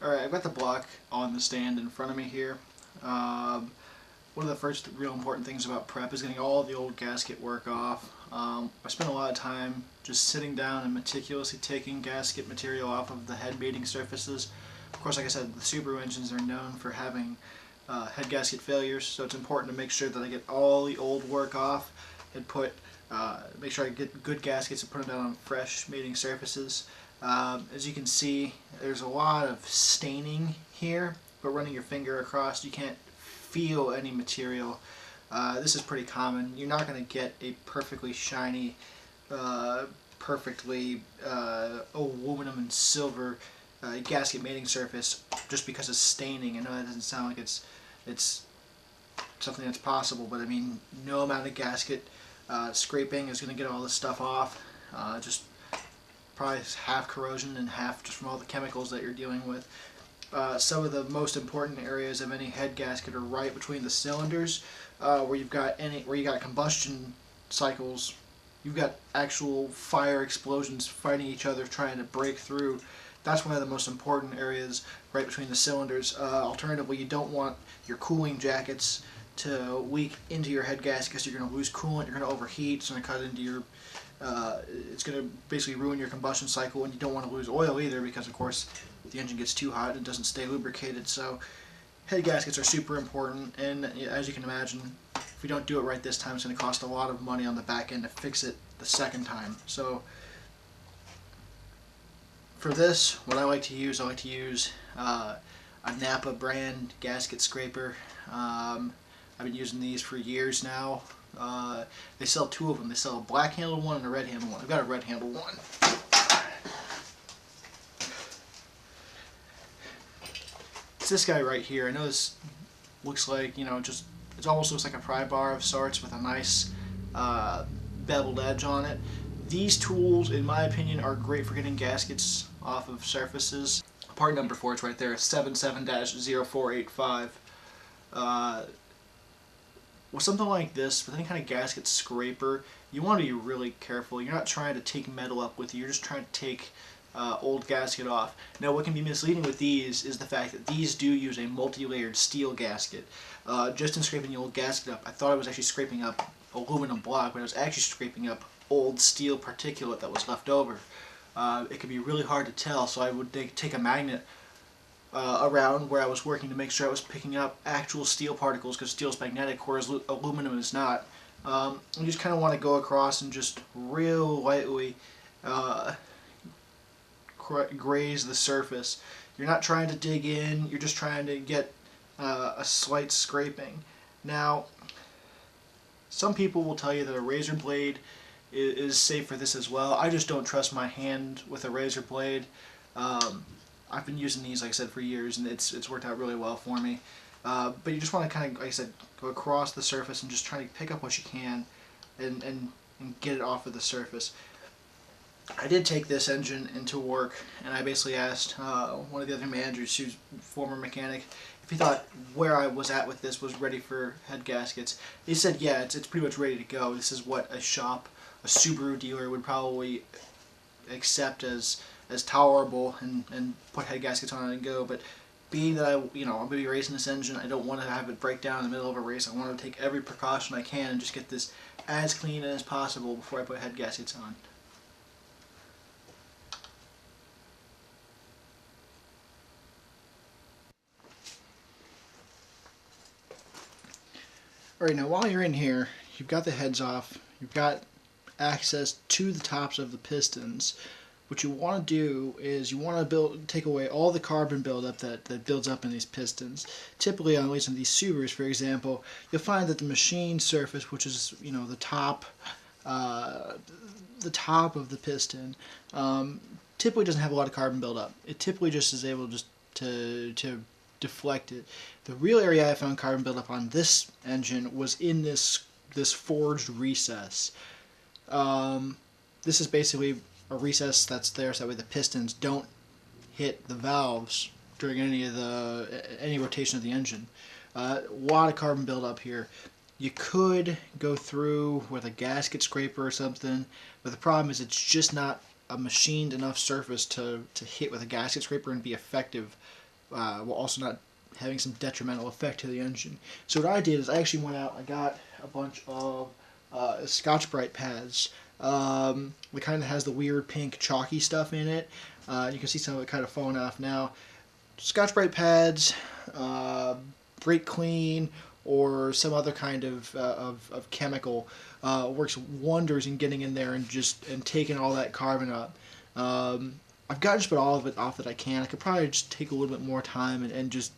Alright, I've got the block on the stand in front of me here. One of the first real important things about prep is getting all the old gasket work off. I spent a lot of time just sitting down and meticulously taking gasket material off of the head mating surfaces. Of course, like I said, the Subaru engines are known for having head gasket failures, so it's important to make sure that I get all the old work off and make sure I get good gaskets and put them down on fresh mating surfaces. As you can see, there's a lot of staining here, but running your finger across, you can't feel any material. This is pretty common. You're not going to get a perfectly shiny, perfectly aluminum and silver gasket mating surface just because of staining. I know that doesn't sound like it's something that's possible, but I mean, no amount of gasket scraping is going to get all this stuff off. Just probably half corrosion and half just from all the chemicals that you're dealing with. Some of the most important areas of any head gasket are right between the cylinders, where you got combustion cycles. You've got actual fire explosions fighting each other, trying to break through. That's one of the most important areas, right between the cylinders. Alternatively, you don't want your cooling jackets to leak into your head gasket because you're going to lose coolant, you're going to overheat, it's going to cut into your it's going to basically ruin your combustion cycle, and you don't want to lose oil either because, of course, the engine gets too hot and doesn't stay lubricated. So head gaskets are super important, and as you can imagine, if we don't do it right this time, it's going to cost a lot of money on the back end to fix it the second time. So for this, what I like to use a Napa brand gasket scraper. I've been using these for years now. They sell two of them. They sell a black handled one and a red handled one. I've got a red handled one. It's this guy right here. I know this looks like, it almost looks like a pry bar of sorts with a nice beveled edge on it. These tools, in my opinion, are great for getting gaskets off of surfaces. Part number for it's right there, 77-0485. With something like this, with any kind of gasket scraper, you want to be really careful. You're not trying to take metal up with you, you're just trying to take old gasket off. Now, what can be misleading with these is the fact that these do use a multi-layered steel gasket. Just in scraping the old gasket up, I thought I was actually scraping up aluminum block, but I was actually scraping up old steel particulate that was left over. It can be really hard to tell, so I would take a magnet around where I was working to make sure I was picking up actual steel particles, because steel is magnetic, whereas aluminum is not. You just kind of want to go across and just real lightly graze the surface. You're not trying to dig in, you're just trying to get a slight scraping. Now, some people will tell you that a razor blade is safe for this as well. I just don't trust my hand with a razor blade. I've been using these, like I said, for years, and it's worked out really well for me. But you just want to kind of, like I said, go across the surface and just try to pick up what you can and get it off of the surface. I did take this engine into work, and I basically asked one of the other managers, who's a former mechanic, if he thought where I was at with this was ready for head gaskets. He said, yeah, it's pretty much ready to go. This is what a Subaru dealer would probably accept as tolerable and put head gaskets on it and go. But being that I'm going to be racing this engine, I don't want to have it break down in the middle of a race. I want to take every precaution I can and just get this as clean as possible before I put head gaskets on. Alright, now while you're in here, you've got the heads off, you've got access to the tops of the pistons. What you want to do is you want to take away all the carbon buildup that builds up in these pistons. Typically, at least in these Subarus, for example, you'll find that the machine surface, which is the top of the piston, typically doesn't have a lot of carbon buildup. It typically just is able to deflect it. The real area I found carbon buildup on this engine was in this forged recess. This is basically a recess that's there so that way the pistons don't hit the valves during any rotation of the engine. A lot of carbon buildup here. You could go through with a gasket scraper or something, but the problem is it's just not a machined enough surface to hit with a gasket scraper and be effective while also not having some detrimental effect to the engine. So what I did is I actually went out and I got a bunch of Scotch-Brite pads. The kind that has the weird pink chalky stuff in it. You can see some of it kind of falling off now. Scotch-Brite pads, brake clean, or some other kind of chemical works wonders in getting in there and taking all that carbon up. I've got to just put all of it off that I can. I could probably just take a little bit more time and just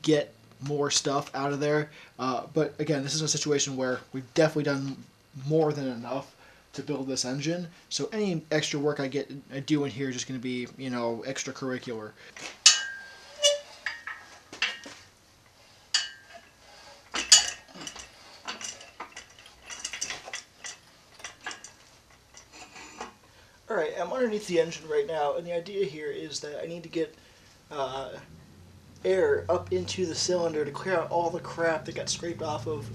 get more stuff out of there. But again, this is a situation where we've definitely done more than enough to build this engine. So any extra work I do in here is just going to be, extracurricular. Alright, I'm underneath the engine right now, and the idea here is that I need to get air up into the cylinder to clear out all the crap that got scraped off of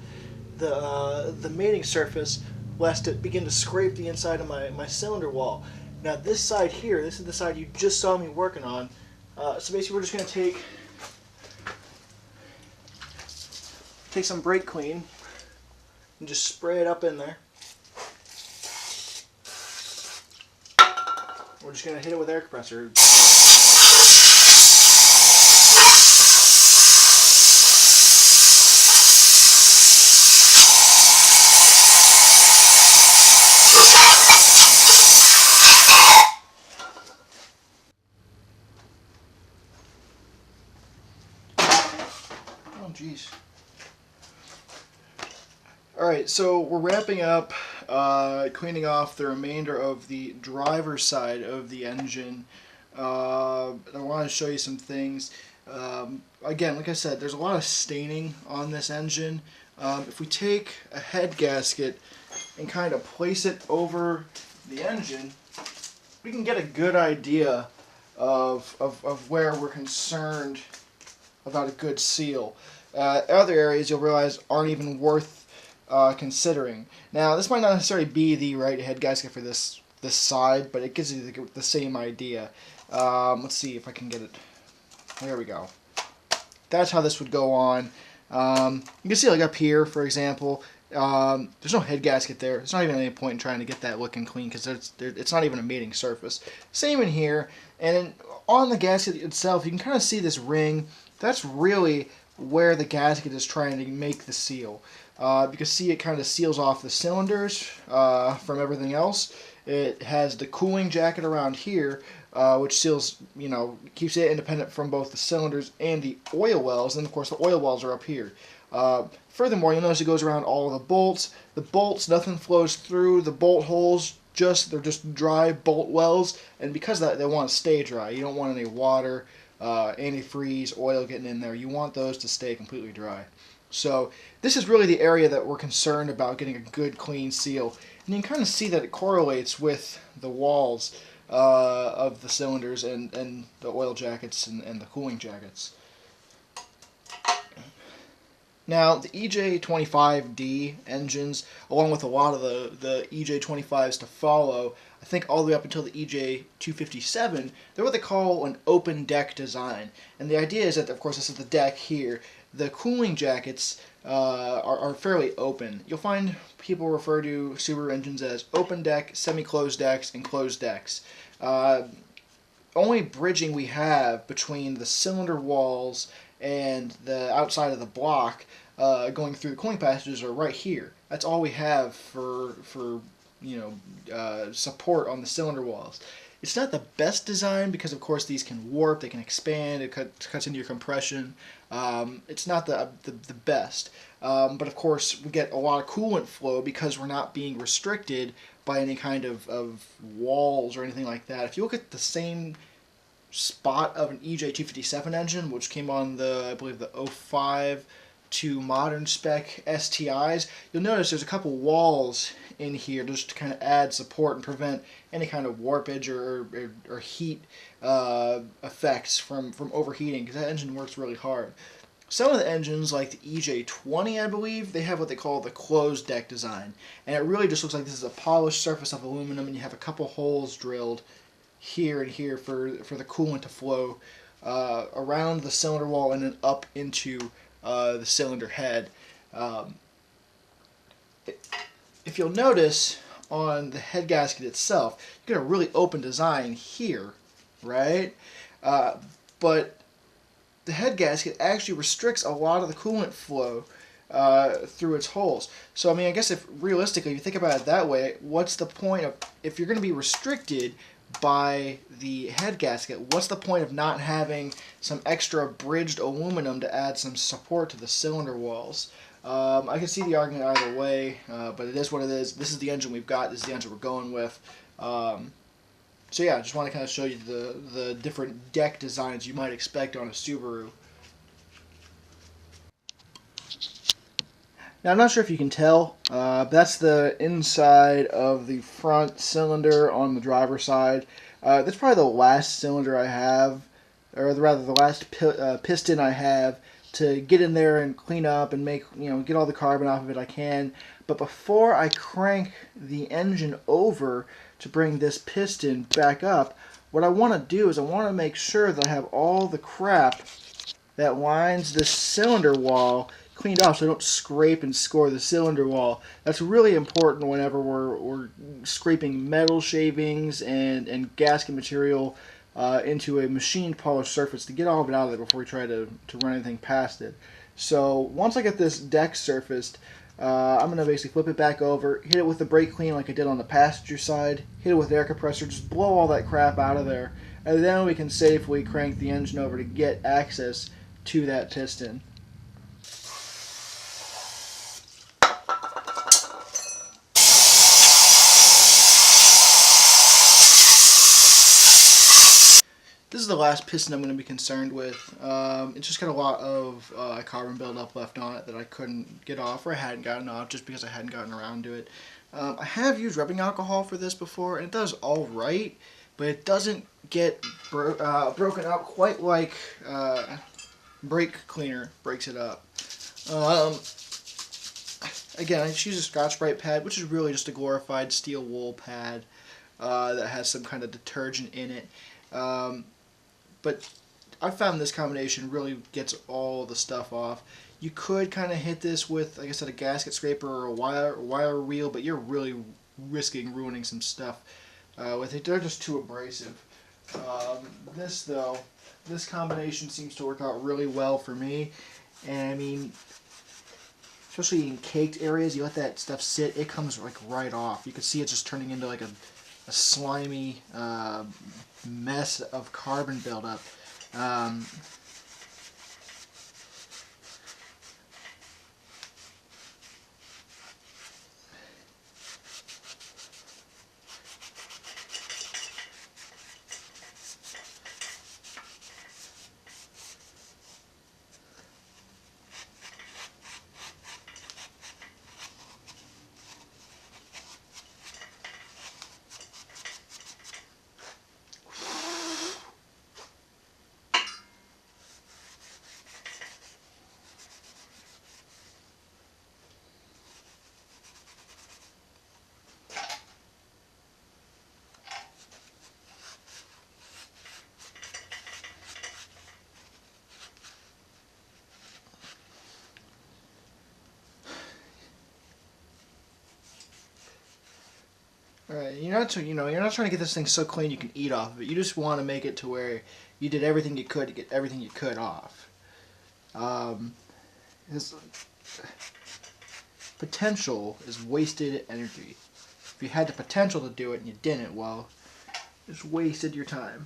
the mating surface, lest it begin to scrape the inside of my cylinder wall. Now this side here, this is the side you just saw me working on. So basically we're just going to take some brake clean and just spray it up in there. We're just going to hit it with air compressor. Oh, jeez. Alright, so we're wrapping up, cleaning off the remainder of the driver's side of the engine. I want to show you some things. Again, like I said, there's a lot of staining on this engine. If we take a head gasket and kind of place it over the engine, we can get a good idea of where we're concerned about a good seal. Other areas you'll realize aren't even worth considering. Now, this might not necessarily be the right head gasket for this side, but it gives you the same idea. Let's see if I can get it. There we go. That's how this would go on. You can see, like up here, for example, there's no head gasket there. There's not even any point in trying to get that looking clean because it's not even a mating surface. Same in here, and on the gasket itself, you can kind of see this ring. That's really where the gasket is trying to make the seal. You can see it kind of seals off the cylinders from everything else. It has the cooling jacket around here, which seals, keeps it independent from both the cylinders and the oil wells. And of course, the oil wells are up here. Furthermore, you'll notice it goes around all of the bolts. The bolts, nothing flows through the bolt holes. They're just dry bolt wells, and because of that, they want to stay dry. You don't want any water, antifreeze, oil getting in there. You want those to stay completely dry. So this is really the area that we're concerned about getting a good clean seal. And you can kind of see that it correlates with the walls of the cylinders and the oil jackets and the cooling jackets. Now, the EJ25D engines, along with a lot of the EJ25s to follow, I think all the way up until the EJ257, they're what they call an open deck design. And the idea is that, of course, this is the deck here. The cooling jackets are fairly open. You'll find people refer to Subaru engines as open deck, semi-closed decks, and closed decks. Only bridging we have between the cylinder walls and the outside of the block going through the cooling passages are right here. That's all we have for support on the cylinder walls. It's not the best design because, of course, these can warp, they can expand, it cuts into your compression. It's not the best. But, of course, we get a lot of coolant flow because we're not being restricted by any kind of walls or anything like that. If you look at the same spot of an EJ257 engine, which came on I believe the 05 to modern spec STIs, you'll notice there's a couple walls in here just to kind of add support and prevent any kind of warpage or heat effects from overheating, because that engine works really hard. Some of the engines, like the EJ20, I believe, they have what they call the closed deck design, and it really just looks like this is a polished surface of aluminum, and you have a couple holes drilled here and here for the coolant to flow around the cylinder wall and then up into the cylinder head. Um, if you'll notice on the head gasket itself, you get a really open design here, right? But the head gasket actually restricts a lot of the coolant flow through its holes. So I mean, I guess if realistically, if you think about it that way, what's the point of, if you're going to be restricted by the head gasket, what's the point of not having some extra bridged aluminum to add some support to the cylinder walls? I can see the argument either way, but it is what it is. This is the engine we've got. This is the engine we're going with. So yeah, I just want to kind of show you the different deck designs you might expect on a Subaru. Now I'm not sure if you can tell, but that's the inside of the front cylinder on the driver's side. That's probably the last cylinder I have, or rather the last piston I have to get in there and clean up and make, get all the carbon off of it I can. But before I crank the engine over to bring this piston back up, what I want to do is I want to make sure that I have all the crap that lines the cylinder wall cleaned off so I don't scrape and score the cylinder wall. That's really important whenever we're scraping metal shavings and gasket material into a machined polished surface to get all of it out of there before we try to run anything past it. So once I get this deck surfaced, I'm going to basically flip it back over, hit it with the brake clean like I did on the passenger side, hit it with the air compressor, just blow all that crap out of there, and then we can safely crank the engine over to get access to that piston. This is the last piston I'm going to be concerned with. It's just got a lot of carbon buildup left on it that I couldn't get off, or I hadn't gotten off just because I hadn't gotten around to it. I have used rubbing alcohol for this before, and it does all right, but it doesn't get broken up quite like brake cleaner breaks it up. Again, I just use a Scotch-Brite pad, which is really just a glorified steel wool pad that has some kind of detergent in it. But I found this combination really gets all the stuff off. You could kind of hit this with, like I said, a gasket scraper or a wire wheel, but you're really risking ruining some stuff with it. They're just too abrasive. This combination seems to work out really well for me. And I mean, especially in caked areas, you let that stuff sit, it comes like right off. You can see it just turning into like a slimy mess of carbon buildup. Alright, you're not trying to get this thing so clean you can eat off of it. You just want to make it to where you did everything you could to get everything you could off. This potential is wasted energy. If you had the potential to do it and you didn't, well, just wasted your time.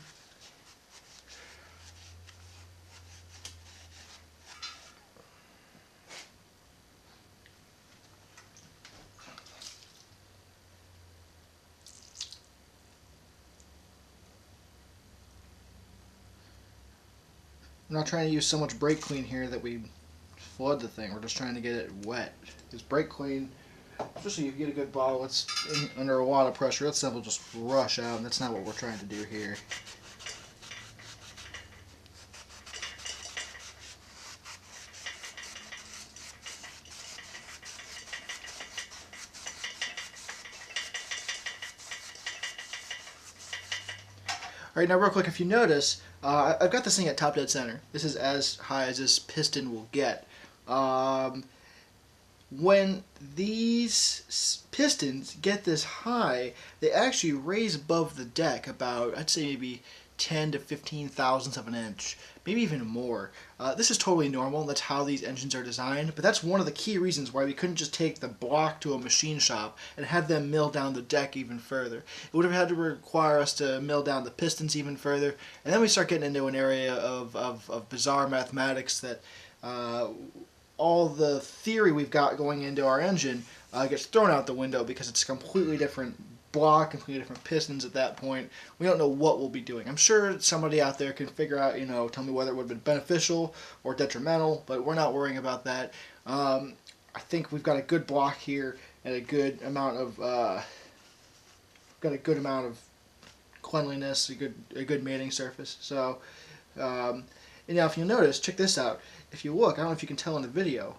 I'm not trying to use so much brake clean here that we flood the thing. We're just trying to get it wet. Because brake clean, especially if you get a good bottle, it's under a lot of pressure. That stuff will just rush out, and that's not what we're trying to do here. Alright, now real quick, if you notice, I've got this thing at top dead center. This is as high as this piston will get. When these pistons get this high, they actually raise above the deck about, I'd say maybe 10 to 15 thousandths of an inch, maybe even more. This is totally normal. That's how these engines are designed, but that's one of the key reasons why we couldn't just take the block to a machine shop and have them mill down the deck even further. It would have had to require us to mill down the pistons even further, and then we start getting into an area of bizarre mathematics that all the theory we've got going into our engine gets thrown out the window because it's a completely different block, completely different pistons at that point. We don't know what we'll be doing. I'm sure somebody out there can figure out, tell me whether it would have been beneficial or detrimental, but we're not worrying about that. I think we've got a good block here and a good amount of cleanliness, a good mating surface. So, and now if you notice, check this out. If you look, I don't know if you can tell in the video,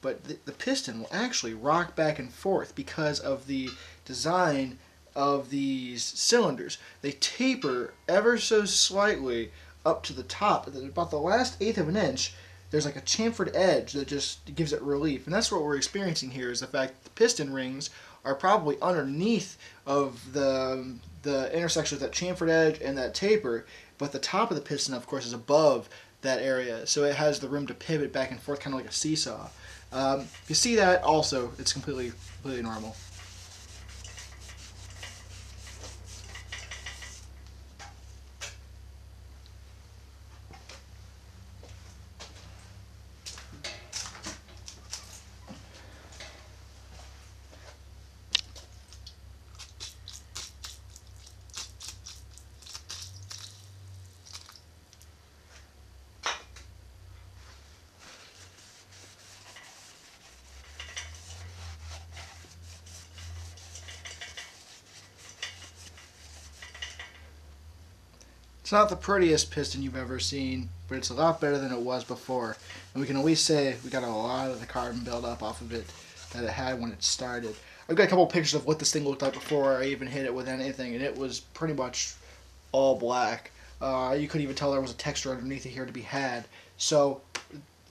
but the piston will actually rock back and forth because of the design of these cylinders. They taper ever so slightly up to the top. About the last eighth of an inch, there's like a chamfered edge that just gives it relief. And that's what we're experiencing here, is the fact that the piston rings are probably underneath of the intersection of that chamfered edge and that taper, but the top of the piston, of course, is above that area, so it has the room to pivot back and forth, kind of like a seesaw. If you see that, also, it's completely normal. It's not the prettiest piston you've ever seen, but it's a lot better than it was before. And we can at least say we got a lot of the carbon buildup off of it that it had when it started. I've got a couple of pictures of what this thing looked like before I even hit it with anything, and it was pretty much all black. You couldn't even tell there was a texture underneath it here to be had. So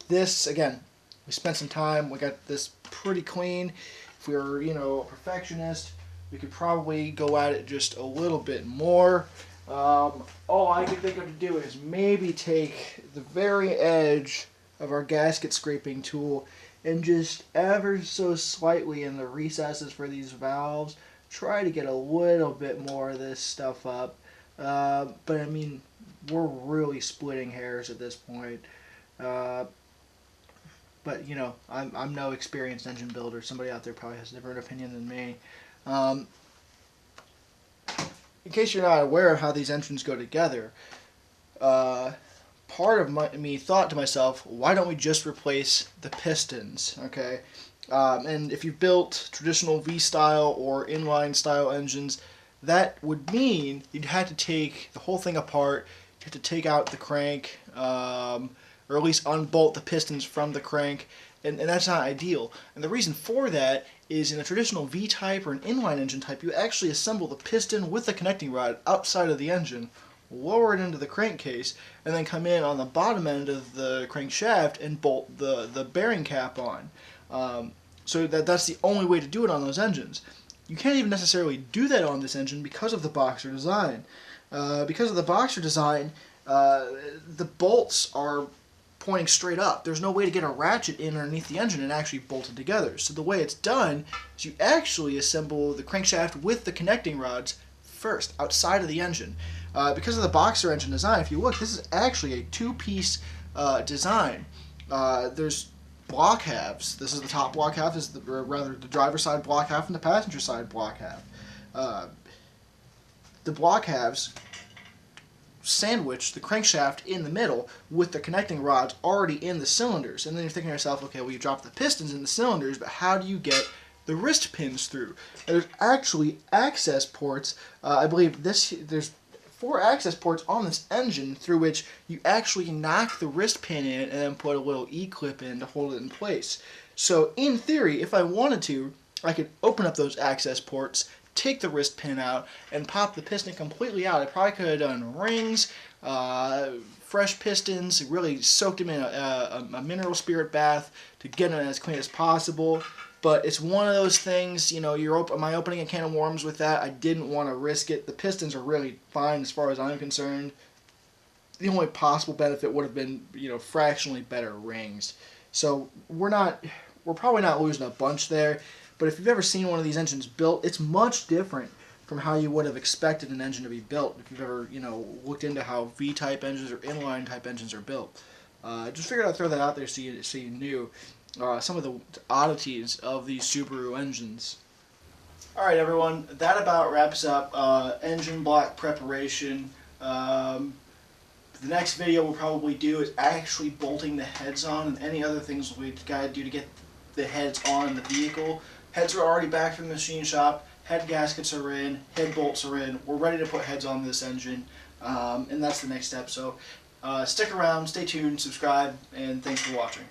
this, again, we spent some time, we got this pretty clean. If we were, a perfectionist, we could probably go at it just a little bit more. All I can think of to do is maybe take the very edge of our gasket scraping tool and just ever so slightly in the recesses for these valves try to get a little bit more of this stuff up. But I mean, we're really splitting hairs at this point. But I'm no experienced engine builder. Somebody out there probably has a different opinion than me. In case you're not aware of how these engines go together, part of me thought to myself, why don't we just replace the pistons, okay? And if you've built traditional V-style or inline-style engines, that would mean you'd have to take the whole thing apart, you'd have to take out the crank, or at least unbolt the pistons from the crank, and that's not ideal. And the reason for that is in a traditional V-type or an inline engine type, you actually assemble the piston with the connecting rod outside of the engine, lower it into the crankcase, and then come in on the bottom end of the crankshaft and bolt the bearing cap on. So that's the only way to do it on those engines. You can't even necessarily do that on this engine because of the boxer design. Because of the boxer design, the bolts are pointing straight up. There's no way to get a ratchet in underneath the engine and actually bolt it together. So the way it's done is you actually assemble the crankshaft with the connecting rods first, outside of the engine. Because of the boxer engine design, if you look, this is actually a two-piece design. There's block halves. This is the top block half, this is the driver's side block half and the passenger side block half. The block halves sandwich the crankshaft in the middle with the connecting rods already in the cylinders. And then you're thinking to yourself, okay, well, you drop the pistons in the cylinders, but how do you get the wrist pins through? There's actually access ports. I believe there's 4 access ports on this engine through which you actually knock the wrist pin in and then put a little E-clip in to hold it in place. So in theory, if I wanted to, I could open up those access ports, take the wrist pin out and pop the piston completely out. I probably could have done rings, fresh pistons, really soaked them in a mineral spirit bath to get them as clean as possible. But it's one of those things, you know, am I opening a can of worms with that? I didn't want to risk it. The pistons are really fine as far as I'm concerned. The only possible benefit would have been, you know, fractionally better rings. So we're probably not losing a bunch there. But if you've ever seen one of these engines built, it's much different from how you would have expected an engine to be built. If you've ever, you know, looked into how V-type engines or inline type engines are built, just figured I'd throw that out there so you knew some of the oddities of these Subaru engines. Alright everyone, that about wraps up engine block preparation. The next video we'll probably do is actually bolting the heads on and any other things we gotta do to get the heads on the vehicle. Heads are already back from the machine shop, head gaskets are in, head bolts are in, we're ready to put heads on this engine, and that's the next step. So stick around, stay tuned, subscribe, and thanks for watching.